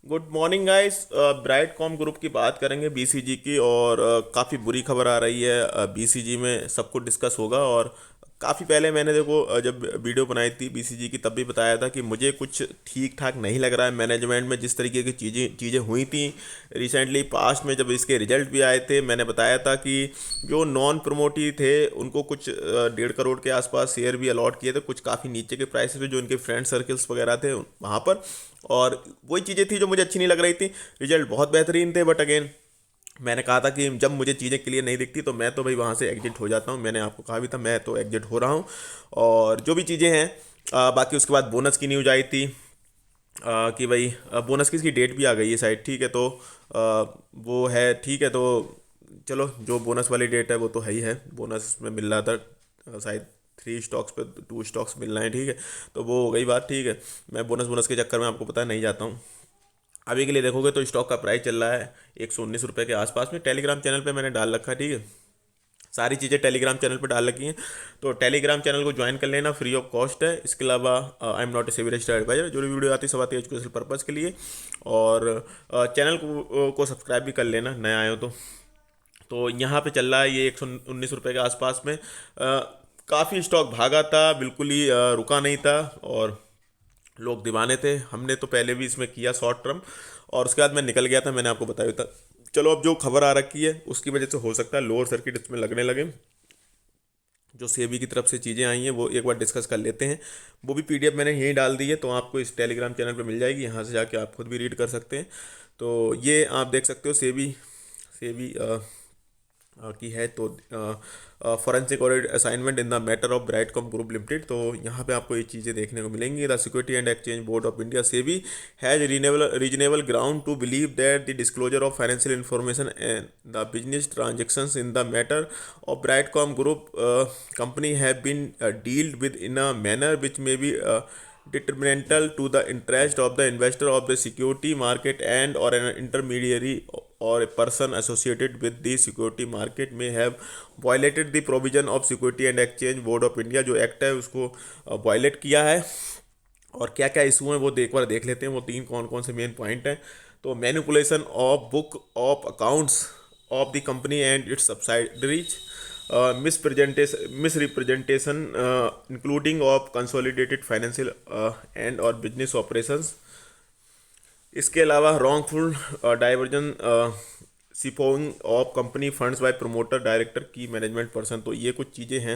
Good morning guys. Bright com group की बात करेंगे बीसीजी की। और काफ़ी बुरी खबर आ रही है। बीसीजी में सब कुछ डिस्कस होगा। और काफ़ी पहले मैंने देखो जब वीडियो बनाई थी बीसीजी की तब भी बताया था कि मुझे कुछ ठीक ठाक नहीं लग रहा है मैनेजमेंट में जिस तरीके की चीज़ें चीज़ें हुई थी रिसेंटली पास्ट में। जब इसके रिजल्ट भी आए थे मैंने बताया था कि जो नॉन प्रमोटी थे उनको कुछ 1.5 करोड़ के आसपास शेयर भी अलॉट किए थे, कुछ काफ़ी नीचे के प्राइसेस पे जो इनके फ्रेंड सर्कल्स वगैरह थे वहाँ पर। और वही चीज़ें थी जो मुझे अच्छी नहीं लग रही थी। रिजल्ट बहुत बेहतरीन थे बट अगेन मैंने कहा था कि जब मुझे चीज़ें क्लियर नहीं दिखती तो मैं तो भाई वहाँ से एग्जिट हो जाता हूँ। मैंने आपको कहा भी था मैं तो एग्जिट हो रहा हूँ। और जो भी चीज़ें हैं बाकी उसके बाद बोनस की न्यूज आई थी कि भाई बोनस की इसकी डेट भी आ गई है शायद। ठीक है तो वो है ठीक है तो चलो जो बोनस वाली डेट है वो तो है ही है। बोनस में मिल रहा था शायद 3 स्टॉक्स पे 2 स्टॉक्स मिल रहे हैं। ठीक है तो वो हो गई बात। ठीक है मैं बोनस बोनस के चक्कर में आपको पता है नहीं जाता हूँ। अभी के लिए देखोगे तो स्टॉक का प्राइस चल रहा है 119 रुपये के आसपास में। टेलीग्राम चैनल पे मैंने डाल रखा है। ठीक है सारी चीज़ें टेलीग्राम चैनल पे डाल रखी हैं तो टेलीग्राम चैनल को ज्वाइन कर लेना, फ्री ऑफ कॉस्ट है। इसके अलावा आई एम नॉट ए सेवी रजिस्टर्ड एडवाइजर। जो भी वीडियो आती है सब आती है एजुकेशनल पर्पज़ के लिए। और चैनल को सब्सक्राइब भी कर लेना नया आए हो तो यहाँ पे चल रहा है ये 119 रुपये के आसपास में। काफ़ी स्टॉक भागा था, बिल्कुल ही रुका नहीं था और लोग दीवाने थे। हमने तो पहले भी इसमें किया शॉर्ट टर्म और उसके बाद मैं निकल गया था, मैंने आपको बताया था। चलो अब जो खबर आ रखी है उसकी वजह से हो सकता है लोअर सर्किट इसमें लगने लगे। जो सेबी की तरफ से चीज़ें आई हैं वो एक बार डिस्कस कर लेते हैं। वो भी पीडीएफ मैंने यहीं डाल दी है तो आपको इस टेलीग्राम चैनल पर मिल जाएगी, यहाँ से जाके आप खुद भी रीड कर सकते हैं। तो ये आप देख सकते हो सेबी सेबी की है तो forensic audit assignment in the matter of Brightcom group limited. तो यहाँ पे आपको ये चीज़ें देखने को मिलेंगी। The security and exchange board of India SEBI has reasonable ground to believe that the disclosure of financial information and the business transactions in the matter of Brightcom group company have been dealt with in a manner which may be detrimental to the interest of the investor of the security market and or an intermediary or a person associated with the security market may have violated the provision of Security and Exchange Board of India। जो act है उसको violet किया है। और क्या क्या issue हैं वो एक बार देख लेते हैं। वो तीन कौन कौन से मेन पॉइंट हैं। तो manipulation of book of accounts of the company and its subsidiaries, misrepresentation including of consolidated financial and और बिजनेस ऑपरेशंस। इसके अलावा wrongful diversion siphoning of company funds by promoter director की मैनेजमेंट पर्सन। तो ये कुछ चीज़ें हैं।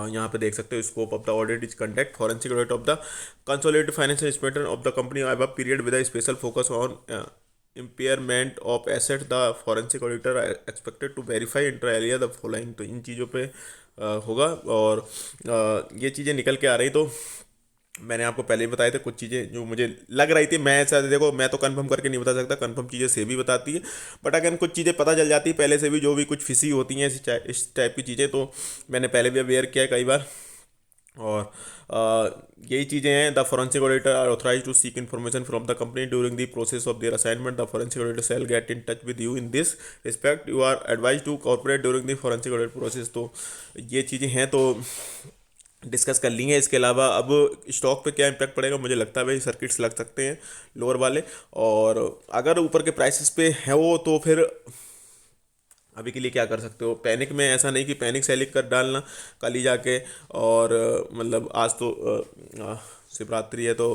यहाँ पे देख सकते हो scope of the audit is conduct forensic audit of the consolidated financial statement of the company अब period with a special focus on impairment of asset. The forensic auditor expected to verify inter alia the following. तो इन चीज़ों पे होगा और ये चीज़ें निकल के आ रही। तो मैंने आपको पहले ही बताए थे कुछ चीज़ें जो मुझे लग रही थी। मैं ऐसा देखो मैं तो कंफर्म करके नहीं बता सकता, कंफर्म चीज़ें से भी बताती है बट अगर कुछ चीज़ें पता चल जाती है पहले से भी जो भी कुछ फिसी होती हैं इस टाइप की चीज़ें तो मैंने पहले भी अवेयर किया है कई बार। और यही चीज़ें हैं। The forensic auditor are authorise to seek information from the company during the process of their assignment. The forensic auditor shall get in touch with you in this respect. You are advise to corporate during the forensic audit process. तो ये चीज़ें हैं तो discuss कर ली हैं। इसके अलावा अब स्टॉक पे क्या इम्पैक्ट पड़ेगा मुझे लगता है भाई सर्किट्स लग सकते हैं लोअर वाले। और अगर ऊपर के प्राइसेस पे है वो तो फिर अभी के लिए क्या कर सकते हो, पैनिक में ऐसा नहीं कि पैनिक सेलिंग कर डालना कल ही जाके। और मतलब आज तो शिवरात्रि है तो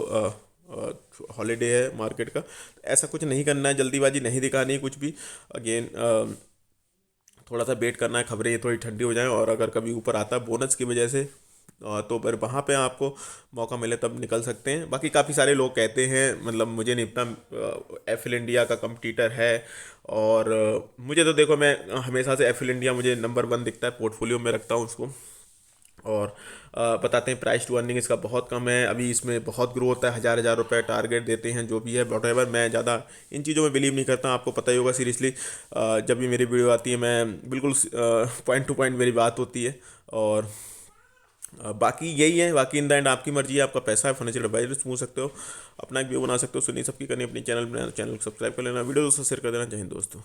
हॉलीडे है मार्केट का, तो ऐसा कुछ नहीं करना है, जल्दीबाजी नहीं दिखानी है कुछ भी। अगेन थोड़ा सा वेट करना है, खबरें ये थोड़ी ठंडी हो जाएं और अगर कभी ऊपर आता है बोनस की वजह से तो फिर वहाँ पे आपको मौका मिले तब निकल सकते हैं। बाकी काफ़ी सारे लोग कहते हैं मतलब मुझे नहीं पता एफिल इंडिया का कंपटीटर है। और मुझे तो देखो मैं हमेशा से एफिल इंडिया मुझे नंबर 1 दिखता है, पोर्टफोलियो में रखता हूँ उसको। और बताते हैं प्राइस टू अर्निंग इसका बहुत कम है, अभी इसमें बहुत ग्रोथ है, हज़ार हज़ार रुपये टारगेट देते हैं जो भी है वॉट। मैं ज़्यादा इन चीज़ों में बिलीव नहीं करता, आपको पता ही होगा सीरियसली। जब भी मेरी वीडियो आती है मैं बिल्कुल पॉइंट टू पॉइंट मेरी बात होती है। और बाकी यही है, बाकी इन द एंड आपकी मर्जी है, आपका पैसा है, फाइनेंशियल एडवाइजर पूछ सकते हो, अपना एक व्यू बना सकते हो। सुनिए सबकी करनी अपनी चैनल बनाना, चैनल को सब्सक्राइब कर लेना, वीडियो दोस्तों शेयर कर देना। जय हिंद दोस्तों।